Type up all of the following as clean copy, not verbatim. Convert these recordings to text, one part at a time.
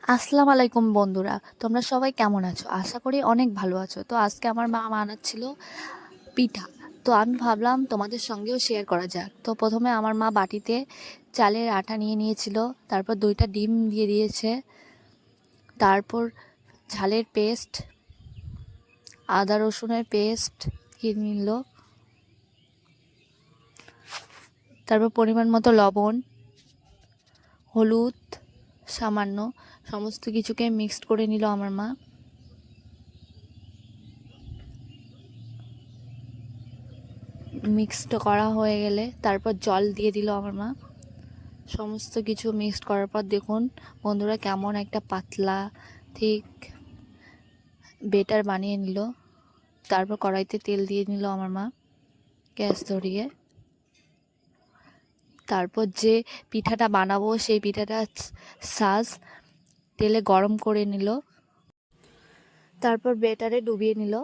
আসসালামু আলাইকুম বন্ধুরা, তোমরা সবাই কেমন আছো? আশা করি অনেক ভালো আছো। তো আজকে আমার মা বানাচ্ছিল পিঠা। তো আমি ভাবলাম তোমাদের সঙ্গেও শেয়ার করা যাক। তো প্রথমে আমার মা বাটিতে চালের আটা নিয়ে নিয়েছিল, তারপর 2টা ডিম দিয়ে দিয়েছে, তারপর ঝালের পেস্ট, আদা রসুনের পেস্ট দিয়ে নিল, তারপর পরিমাণ মতো লবণ, হলুদ সামান্য, সমস্ত কিছুকে মিক্সড করে নিল আমার মা। মিক্সড করা হয়ে গেলে তারপর জল দিয়ে দিল আমার মা। সমস্ত কিছু মিক্সড করার পর দেখুন বন্ধুরা কেমন একটা পাতলা ঠিক বেটার বানিয়ে নিল। তারপর কড়াইতে তেল দিয়ে নিল আমার মা গ্যাস ধরিয়ে। তারপর যে পিঠাটা বানাবো সেই পিঠাটা সাজ তেলে গরম করে নিল, তারপর বেটারে ডুবিয়ে নিল।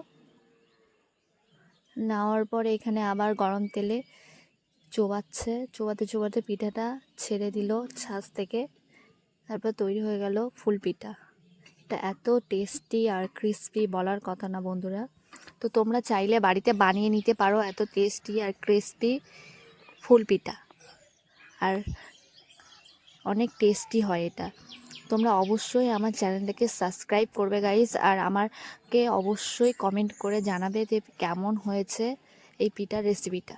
নেওয়ার পর এখানে আবার গরম তেলে চোবাতে চোবাতে পিঠাটা ছেড়ে দিল ছাঁচ থেকে। তারপর তৈরি হয়ে গেল ফুল পিঠা। এটা এত টেস্টি আর ক্রিস্পি বলার কথা না বন্ধুরা। তো তোমরা চাইলে বাড়িতে বানিয়ে নিতে পারো এত টেস্টি আর ক্রিস্পি ফুল পিঠা, আর অনেক টেস্টি হয় এটা। তোমরা অবশ্যই আমার চ্যানেলটাকে সাবস্ক্রাইব করবে গাইস, আর আমাকে অবশ্যই কমেন্ট করে জানাবে যে কেমন হয়েছে এই পিঠার রেসিপিটা।